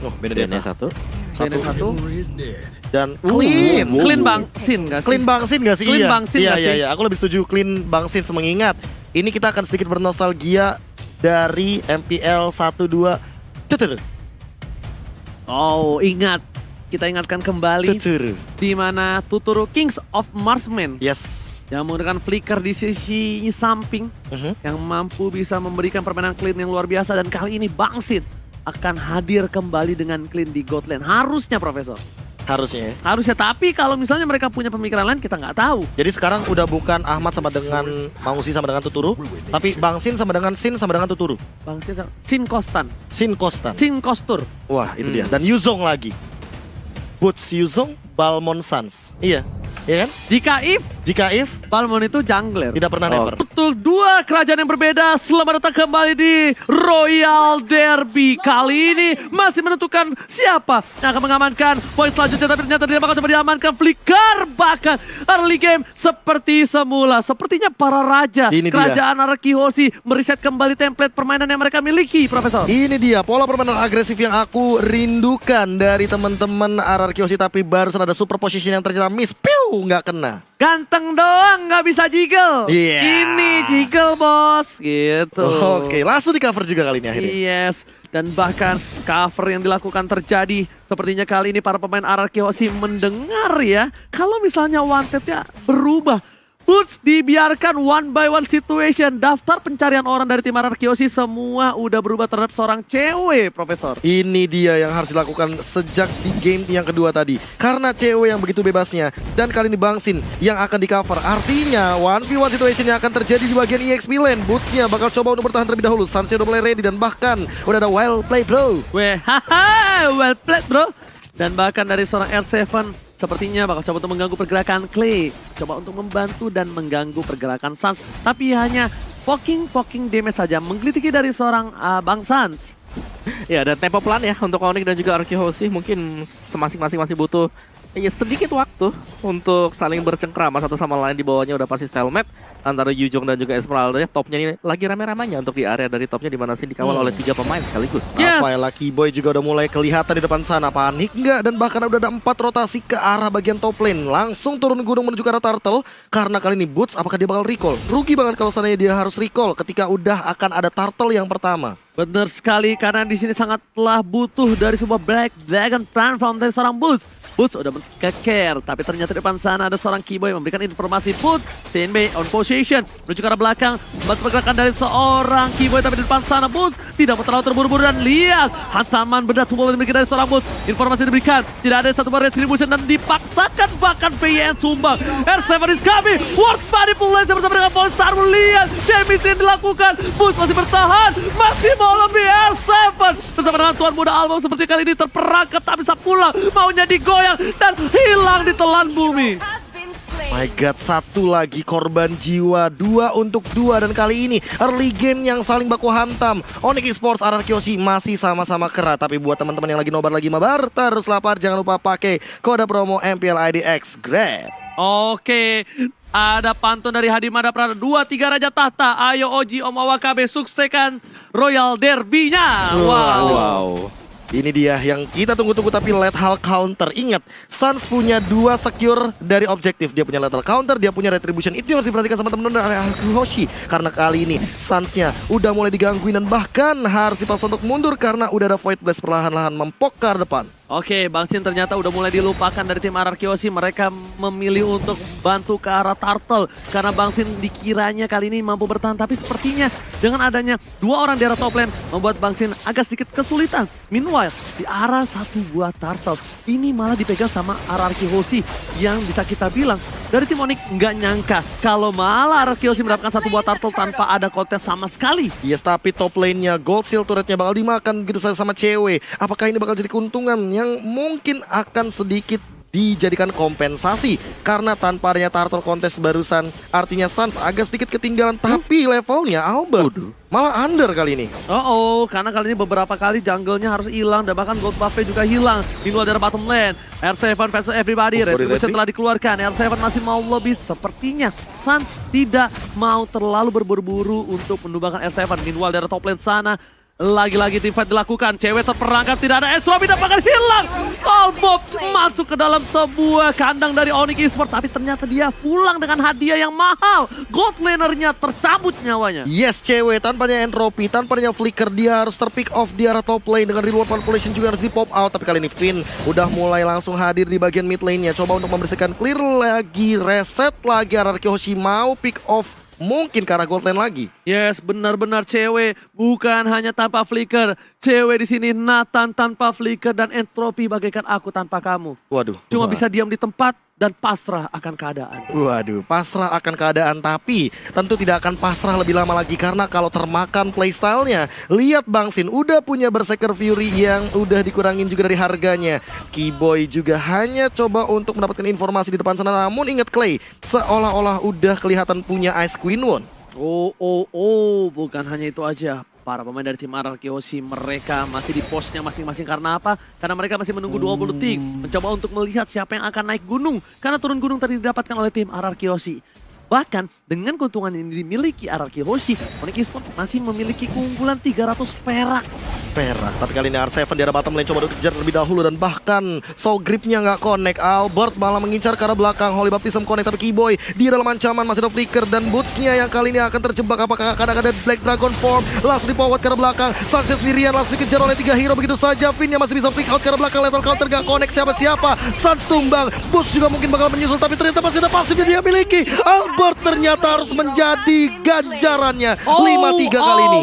Oh, Benedetta satu. dan clean. Clean Bang Sin gak sih? Clean Bangsin gak sih? Clean Iya. Bangsin Iya, gak iya, sih? iya. Aku lebih setuju clean Bangsin mengingat ini kita akan sedikit bernostalgia dari MPL 12. Tutur. Oh, ingat. Kita ingatkan kembali Tutur. di mana Tuturu Kings of Marksman Yes. yang menggunakan flicker di sisi samping yang mampu bisa memberikan permainan clean yang luar biasa, dan kali ini Bangsin akan hadir kembali dengan clean di God Lane. Harusnya, Profesor. Harusnya ya. Harusnya, tapi kalau misalnya mereka punya pemikiran lain kita nggak tahu. Jadi sekarang udah bukan Ahmad sama dengan Mausi sama dengan Tuturu, tapi Bangsin sama dengan Sin sama dengan Tuturu. Bangsin, Sin Kostan, Sin Kostan. Sin Kostur. Wah, itu dia. Dan Yuzong lagi. Boots Yuzong, Balmond Sans. Iya. Iya kan? Jika if Balmond itu jungler. tidak pernah never. Betul, dua kerajaan yang berbeda. Selamat datang kembali di Royal Derby. Kali ini masih menentukan siapa yang akan mengamankan poin selanjutnya. Tapi ternyata tidak bakal coba diamankan. Flicker bahkan early game seperti semula. Sepertinya para raja Ini dia. kerajaan Arakihoshi mereset kembali template permainan yang mereka miliki, Profesor. Ini dia pola permainan agresif yang aku rindukan dari teman-teman Arakihoshi, tapi barusan ada super position yang ternyata miss. Piu, nggak kena. Ganteng doang, nggak bisa jiggle. Iya. Ini jiggle, bos. Gitu. Oke, langsung di cover juga kali ini akhirnya. Yes, dan bahkan cover yang dilakukan terjadi. Sepertinya kali ini para pemain Arakihoshi mendengar ya, kalau misalnya wanted-nya berubah. Boots dibiarkan one by one situation. Daftar pencarian orang dari tim Arakihoshi semua udah berubah terhadap seorang cewek, Profesor. Ini dia yang harus dilakukan sejak di game yang kedua tadi. Karena cewek yang begitu bebasnya. Dan kali ini Bangsin yang akan di cover. Artinya 1v1 situation yang akan terjadi di bagian EXP lane. Bootsnya bakal coba untuk bertahan terlebih dahulu. Sansnya udah mulai ready dan bahkan udah ada well play bro. Weh, haha, well played, bro. Dan bahkan dari seorang R7 sepertinya bakal coba untuk mengganggu pergerakan Clay. Coba untuk membantu dan mengganggu pergerakan Sans. Tapi hanya poking damage saja. Menggelitiki dari seorang Bang Sans. Ya, dan tempo pelan ya untuk Onyx dan juga Arakihoshi. Mungkin masing-masing masih butuh sedikit waktu untuk saling bercengkrama satu sama lain. Di bawahnya udah pasti stalemate antara Yuzong dan juga Esmeralda. Topnya ini lagi rame-ramanya untuk di area dari topnya, di mana sih dikawal oleh 3 pemain sekaligus. Yes. Rafael Lucky Boy juga udah mulai kelihatan di depan sana. Panik nggak? Dan bahkan udah ada 4 rotasi ke arah bagian top lane. Langsung turun gunung menuju ke arah turtle. Karena kali ini Boots apakah dia bakal recall? Rugi banget kalau seandainya dia harus recall ketika udah akan ada turtle yang pertama. Benar sekali, karena di sini sangatlah butuh dari sebuah Black Dragon Platform dari seorang Boots. Boots udah mengeker, tapi ternyata di depan sana ada seorang Keyboy yang memberikan informasi. Boots, TNB on position, menuju ke arah belakang, membantu pergerakan dari seorang Keyboy, tapi di depan sana Boots tidak mau terlalu terburu-buru, dan lihat hantaman berat semua dimiliki dari seorang Boots. Informasi diberikan, tidak ada satu bar retribution dan dipaksakan bahkan PYN sumbang. R7 is coming, World Manipulation bersama dengan Polestar. Lihat, damage yang dilakukan, Boots masih bertahan, masih mau lebih. R7 bersama dengan Tuan Muda Album seperti kali ini terperangkap, tak bisa pulang, maunya digoyang dan hilang di telan bumi. My God, satu lagi korban jiwa, 2 untuk 2, dan kali ini early game yang saling baku hantam. Onyx Esports Arakihoshi masih sama-sama kera, tapi buat teman-teman yang lagi nobar lagi mabar, terus lapar, jangan lupa pakai kode promo MPL IDX Grab. Oke, ada pantun dari Hadi Madaprana, 2-3 Raja Tahta. Ayo Oji Om Awakabe, suksekan Royal Derby-nya. Wow. Ini dia yang kita tunggu-tunggu, tapi lethal counter. Ingat, Sans punya 2 secure dari objektif. Dia punya lethal counter, dia punya retribution. Itu yang harus diperhatikan sama teman-teman dari Arakihoshi. Karena kali ini Sansnya udah mulai digangguin dan bahkan harus dipaksa untuk mundur karena udah ada Void Blast perlahan-lahan mempok ke arah depan. Oke, Bangsin ternyata udah mulai dilupakan dari tim Arakihoshi. Mereka memilih untuk bantu ke arah Turtle karena Bangsin dikiranya kali ini mampu bertahan. Tapi sepertinya dengan adanya 2 orang di arah top lane membuat Bangsin agak sedikit kesulitan. Meanwhile, di arah satu buah Turtle ini malah dipegang sama Arakihoshi, yang bisa kita bilang dari tim Onyx nggak nyangka kalau malah Arakihoshi mendapatkan satu buah Turtle tanpa ada kontes sama sekali. Yes, tapi top lane-nya Gold Seal turretnya bakal dimakan gitu saja sama cewek. Apakah ini bakal jadi keuntungan yang mungkin akan sedikit dijadikan kompensasi karena tanpa adanya turtle kontes barusan, artinya Sans agak sedikit ketinggalan, tapi levelnya Albert malah under kali ini. Karena kali ini beberapa kali jungle-nya harus hilang dan bahkan gold buff-nya juga hilang. Minggu dari bottom lane, R7 versus everybody, retribution telah dikeluarkan. R7 masih mau lebih, sepertinya Sans tidak mau terlalu berburu-buru untuk menumbangkan R7. Meanwhile dari top lane sana, Lagi-lagi team fight dilakukan. Cewek terperangkap, tidak ada Estropi dapatkan hilang. Albop masuk ke dalam sebuah kandang dari Onyx Esports. Tapi ternyata dia pulang dengan hadiah yang mahal. Gold lanernya tercabut nyawanya. Yes, cewek tanpanya entropy, tanpanya flicker, dia harus terpick off di arah top lane dengan reward manipulation juga harus di pop out. Tapi kali ini Finn udah mulai langsung hadir di bagian mid lane-nya, coba untuk membersihkan clear lagi, reset lagi. Araki Hoshi mau pick off mungkin ke arah gold lane lagi. Yes, benar-benar cewek bukan hanya tanpa flicker. Cewek di sini Nathan tanpa flicker dan entropy bagaikan aku tanpa kamu. Waduh. Cuma bisa diam di tempat dan pasrah akan keadaan. Waduh, pasrah akan keadaan, tapi tentu tidak akan pasrah lebih lama lagi karena kalau termakan playstyle-nya, lihat Bang Sin udah punya Berserker Fury yang udah dikurangin juga dari harganya. Keyboy juga hanya coba untuk mendapatkan informasi di depan sana, namun ingat Clay, seolah-olah udah kelihatan punya Ice Queen One. Bukan hanya itu aja. Para pemain dari tim RRQ Hoshi mereka masih di posnya masing-masing karena apa? Karena mereka masih menunggu 20 detik. Mencoba untuk melihat siapa yang akan naik gunung. Karena turun gunung tadi didapatkan oleh tim RRQ Hoshi. Bahkan dengan keuntungan yang dimiliki RRQ Hoshi, Onyx Esports masih memiliki keunggulan 300 perak. Tapi kali ini R7 di arah bottom lane coba dikejar terlebih dahulu dan bahkan soul gripnya nggak connect. Albert malah mengincar ke arah belakang. Holy Baptism connect tapi Keyboy di dalam ancaman, masih ada flicker dan bootsnya yang kali ini akan terjebak. Apakah akan ada Black Dragon Form langsung di forward ke arah belakang. Sunset sendirian langsung dikejar oleh 3 hero begitu saja. Finn yang masih bisa flick out ke arah belakang. Lethal counter nggak connect siapa-siapa. Sun tumbang, Boots juga mungkin bakal menyusul tapi ternyata masih ada pasif yang dia miliki. Albert ternyata harus menjadi ganjarannya 5-3 kali ini.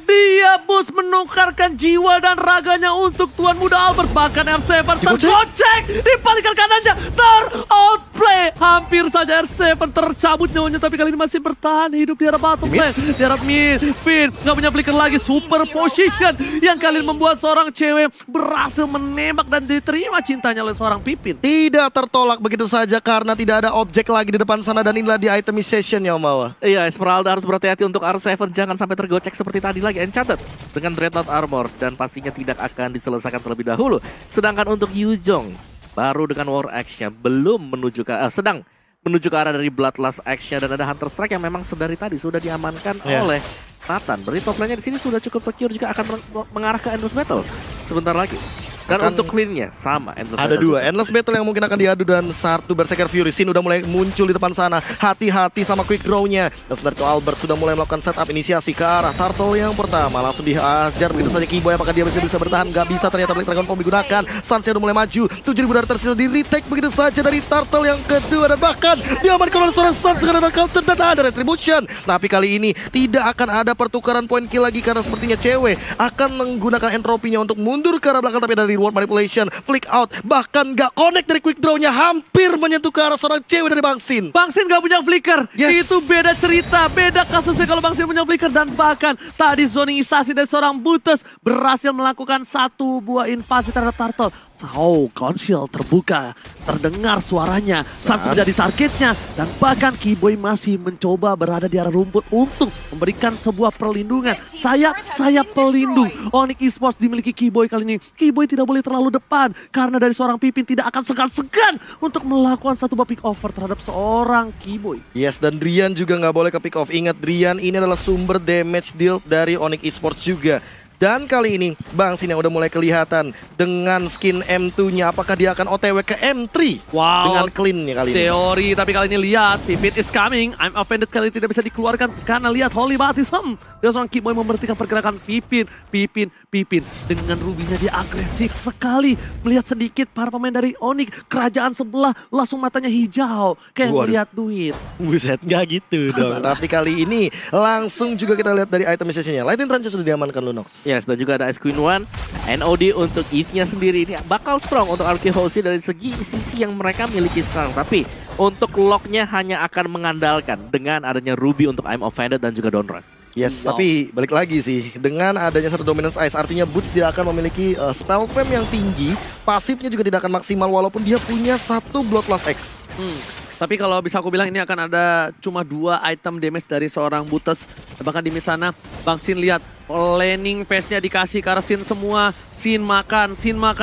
Dia Boots menukar jiwa dan raganya untuk tuan muda Albert. Bahkan M7 tergocek, dipalingkan kanannya, ter-outplay. Hampir saja R7 tercabut nyawanya, tapi kali ini masih bertahan hidup di arah bottom lane. Di arah mid, Finn nggak punya flicker lagi, super position yang kali ini membuat seorang cewek berhasil menembak dan diterima cintanya oleh seorang Pipin. Tidak tertolak begitu saja karena tidak ada objek lagi di depan sana dan inilah di itemization ya Mawa. Iya, Esmeralda harus berhati-hati untuk R7, jangan sampai tergocek seperti tadi lagi. Enchanted dengan Dreadnought Armor dan pastinya tidak akan diselesaikan terlebih dahulu. Sedangkan untuk Yuzhong baru dengan War Axe-nya belum menuju ke sedang menuju ke arah dari Bloodlust Axe-nya dan ada Hunter Strike yang memang sedari tadi sudah diamankan oleh Nathan. Berarti top lane-nya di sini sudah cukup secure juga akan mengarah ke Endless Battle sebentar lagi. Dan untuk clean-nya sama Endless ada Battle 2 Endless Battle yang mungkin akan diadu dan 1 Berserker Fury. Sin udah mulai muncul di depan sana. Hati-hati sama quick draw-nya. Dan sebentar itu Albert sudah mulai melakukan setup inisiasi ke arah Turtle yang pertama. Langsung dihajar begitu saja Keyboy. Apakah dia bisa bertahan? Gak bisa, ternyata Black Dragon Form digunakan. Sunset udah mulai maju. 7.000 darah tersisa di retake begitu saja dari Turtle yang kedua. Dan bahkan diamankan oleh seorang Sun dengan ada counter dan ada retribution. Tapi kali ini tidak akan ada pertukaran poin kill lagi karena sepertinya cewek akan menggunakan entropinya untuk mundur ke arah belakang. Tapi dari reward manipulation, flick out, bahkan gak connect dari quick draw-nya, hampir menyentuh ke arah seorang cewek dari Bang Sin. Bang Sin gak punya flicker, itu beda cerita, beda kasusnya kalau Bang Sin punya flicker. Dan bahkan tadi zoningisasi dari seorang Buttes berhasil melakukan 1 buah invasi terhadap Turtle. Council terbuka, terdengar suaranya, Sans menjadi targetnya, dan bahkan Keyboy masih mencoba berada di arah rumput untuk memberikan sebuah perlindungan. Sayap pelindung. Onyx Esports dimiliki Keyboy kali ini. Keyboy tidak boleh terlalu depan, karena dari seorang Pipin tidak akan segan-segan untuk melakukan 1 buah pick over terhadap seorang Keyboy. Yes, dan Drian juga nggak boleh ke pick off. Ingat, Drian ini adalah sumber damage deal dari Onyx Esports juga. Dan kali ini Bang Sin yang udah mulai kelihatan dengan skin M2-nya. Apakah dia akan OTW ke M3? Wow, dengan clean-nya kali ini. Teori, tapi kali ini lihat Pipin is coming. I'm offended kali ini tidak bisa dikeluarkan karena lihat Holy Baptism. Dia seorang Keyboy memberhentikan pergerakan Pipin. Dengan rubinya dia agresif sekali. Melihat sedikit para pemain dari Onyx, kerajaan sebelah langsung matanya hijau kayak melihat duit. Buset, nggak gitu dong. Tapi kali ini langsung juga kita lihat dari itemization-nya. Lightning Trance sudah diamankan Lunox. Yes, dan juga ada Ice Queen One. NOD untuk Eve-nya sendiri ini bakal strong untuk RRQ Hoshi dari segi sisi yang mereka miliki sekarang. Tapi untuk lock-nya hanya akan mengandalkan dengan adanya Ruby untuk I'm Offended dan juga Donran. Yes, tapi balik lagi sih, dengan adanya 1 Dominance Ice, artinya Boots dia akan memiliki spell fam yang tinggi, pasifnya juga tidak akan maksimal walaupun dia punya 1 Bloodlust X. Tapi kalau bisa aku bilang ini akan ada cuma 2 item damage dari seorang Buttes. Bahkan di mid sana, Bang Sin lihat laning phase-nya dikasih ke arah Sin semua. Sin makan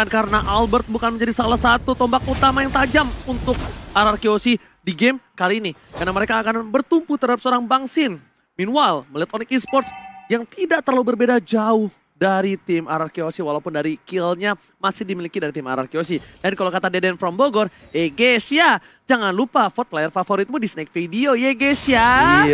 karena Albert bukan menjadi salah satu tombak utama yang tajam untuk RRQ Hoshi di game kali ini. Karena mereka akan bertumpu terhadap seorang Bang Sin. Meanwhile, melihat Onyx Esports yang tidak terlalu berbeda jauh dari tim RRQ Aussie walaupun dari killnya masih dimiliki dari tim RRQ Aussie. Dan kalau kata Deden from Bogor, guys ya, jangan lupa vote player favoritmu di Snake Video ya guys ya.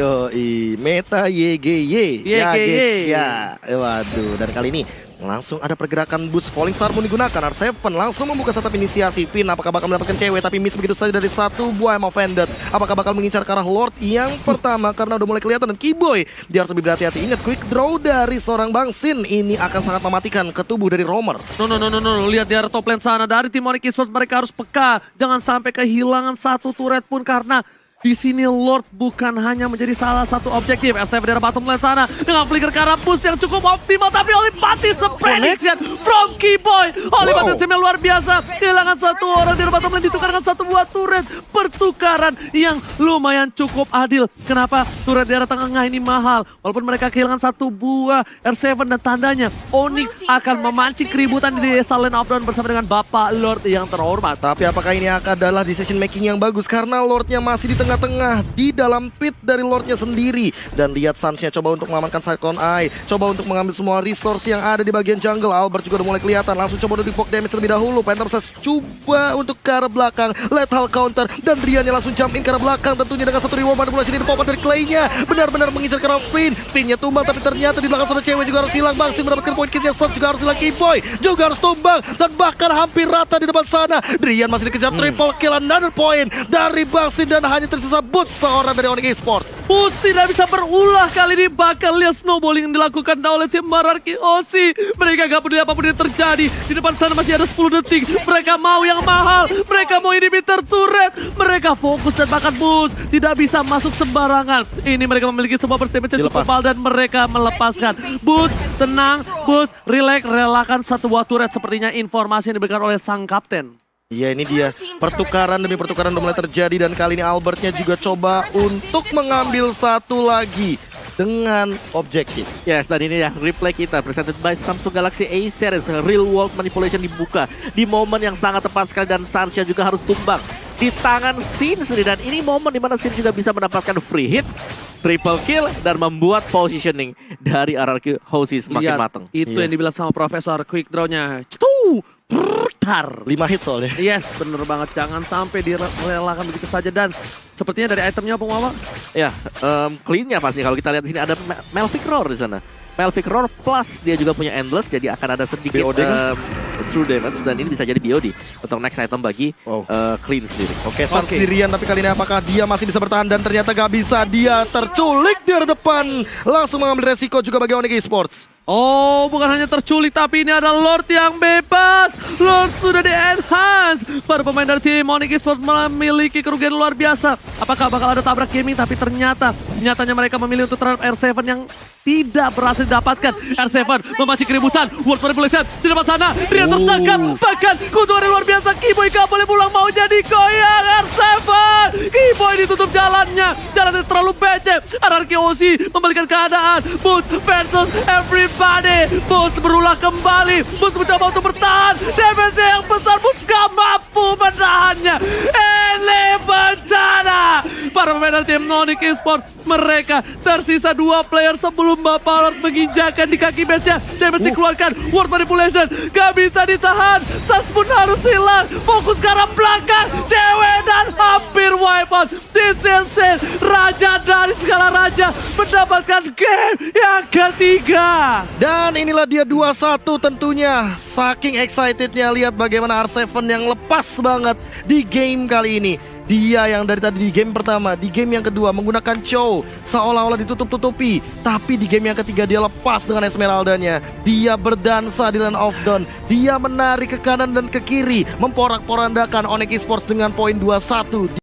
Meta YGY. Ya YGY. guys ya. Waduh, dan kali ini langsung ada pergerakan boost Falling Star pun digunakan. R7 langsung membuka setup inisiasi. Finn apakah bakal mendapatkan cewek tapi miss begitu saja dari satu buah offended. Apakah bakal mengincar ke arah Lord yang pertama karena udah mulai kelihatan. Dan Kiboy dia harus lebih berhati-hati. Ingat quick draw dari seorang Bang Sin ini akan sangat mematikan ke tubuh dari Romer. No. Lihat di arah top lane sana dari tim Onyx Esports, mereka harus peka. Jangan sampai kehilangan satu turret pun karena di sini Lord bukan hanya menjadi salah satu objektif. R7 dari bottom lane sana dengan flicker ke arah push yang cukup optimal, tapi Olimpati prediction from Kiboy. Olimpati yang luar biasa. Kehilangan satu orang dari bottom lane ditukar dengan satu buah turret. Pertukaran yang lumayan cukup adil. Kenapa? Turret di arah tengah ini mahal. Walaupun mereka kehilangan satu buah R7 dan tandanya Onyx akan memancing keributan di desa lane of Dawn bersama dengan Bapak Lord yang terhormat. Tapi apakah ini adalah decision making yang bagus karena Lordnya masih di tengah-tengah di dalam pit dari Lordnya sendiri. Dan lihat Sunsnya coba untuk mengamankan Cyclone Eye, coba untuk mengambil semua resource yang ada di bagian jungle. Albert juga udah mulai kelihatan, langsung coba untuk di-poke damage terlebih dahulu. Phantom Sash coba untuk ke arah belakang, lethal counter, dan Driannya langsung jump in ke arah belakang tentunya dengan satu reward manipulasi dari pop dari Clay-nya. Benar-benar mengincar ke arah Finn. Finn-nya tumbang tapi ternyata di belakang sana cewek juga harus hilang. Bang Sin mendapatkan poin kitnya, Suns juga harus hilang, Kiboy juga harus tumbang dan bahkan hampir rata di depan sana. Drian masih dikejar triple kill, another point dari Bang Sin dan hanya tersisa Boots seorang dari Onyx Esports. Boots tidak bisa berulah kali ini, bakal lihat snowballing yang dilakukan oleh tim RRQ Aussie. Mereka gak peduli apapun yang terjadi. Di depan sana masih ada 10 detik. Mereka mau yang mahal, mereka mau inhibitor turret. Mereka fokus dan bahkan Boots tidak bisa masuk sembarangan. Ini mereka memiliki sebuah first damage yang cukup mahal dan mereka melepaskan. Boots tenang, Boots relax, relakan satu buah turret. Sepertinya informasi yang diberikan oleh sang kapten. Iya, ini dia pertukaran demi pertukaran udah mulai terjadi dan kali ini Albertnya juga coba untuk mengambil satu lagi dengan objektif. Yes, dan ini ya replay kita presented by Samsung Galaxy A Series. Real world manipulation dibuka di momen yang sangat tepat sekali dan Sansha juga harus tumbang di tangan Sin sendiri. Dan ini momen dimana Sin juga bisa mendapatkan free hit, triple kill, dan membuat positioning dari RRQ Aussie semakin matang. Itu yang dibilang sama Profesor, quick draw-nya. Cetu! Brrtar. 5 hit soalnya. Yes, bener banget. Jangan sampai direlakan begitu saja. Dan sepertinya dari itemnya apa, Mama? Ya, clean-nya pasti. Kalau kita lihat di sini ada Melvic Roar di sana. Melvic Roar plus dia juga punya Endless, jadi akan ada sedikit BOD true damage. Dan ini bisa jadi BOD untuk next item bagi clean sendiri. Oke, Suns sendirian, tapi kali ini apakah dia masih bisa bertahan? Dan ternyata gak bisa, dia terculik di depan. Langsung mengambil resiko juga bagi Onyx Esports. Oh, bukan hanya terculik, tapi ini ada Lord yang bebas. Lord sudah di-enhance. Para pemain dari tim Onyx Esports memiliki kerugian luar biasa. Apakah bakal ada tabrak gaming? Tapi nyatanya mereka memilih untuk terhadap R7 yang tidak berhasil didapatkan. R7 memancing keributan. World Manipulation di depan sana. Dia tertangkap. Bahkan keuntungan yang luar biasa. Kiboy gak boleh pulang, mau jadi goyang. R7. Kiboy ditutup jalannya. Jalannya terlalu becek. RRQ Aussie membalikan keadaan. Boots versus everybody. Boots berulah kembali. Boots mencoba untuk bertahan. Damage yang besar. Boots gak mampu menahannya. Ini bencana. Para pemain dari tim Onyx Esports, mereka tersisa 2 player sebelum Bapak Lord menginjakan di kaki base-nya. Damage dikeluarkan. World Manipulation gak bisa ditahan. Sas pun harus hilang. Fokus ke arah belakang. Cewek dan hampir wipe out. This is it. Raja dari segala raja mendapatkan game yang ketiga. Dan inilah dia 2-1 tentunya. Saking excitednya lihat bagaimana R7 yang lepas banget di game kali ini. Dia yang dari tadi di game pertama, di game yang kedua menggunakan Chow seolah-olah ditutup-tutupi. Tapi di game yang ketiga dia lepas dengan Esmeraldanya. Dia berdansa di Land of Dawn. Dia menarik ke kanan dan ke kiri, memporak-porandakan Onyx Esports dengan poin 2-1.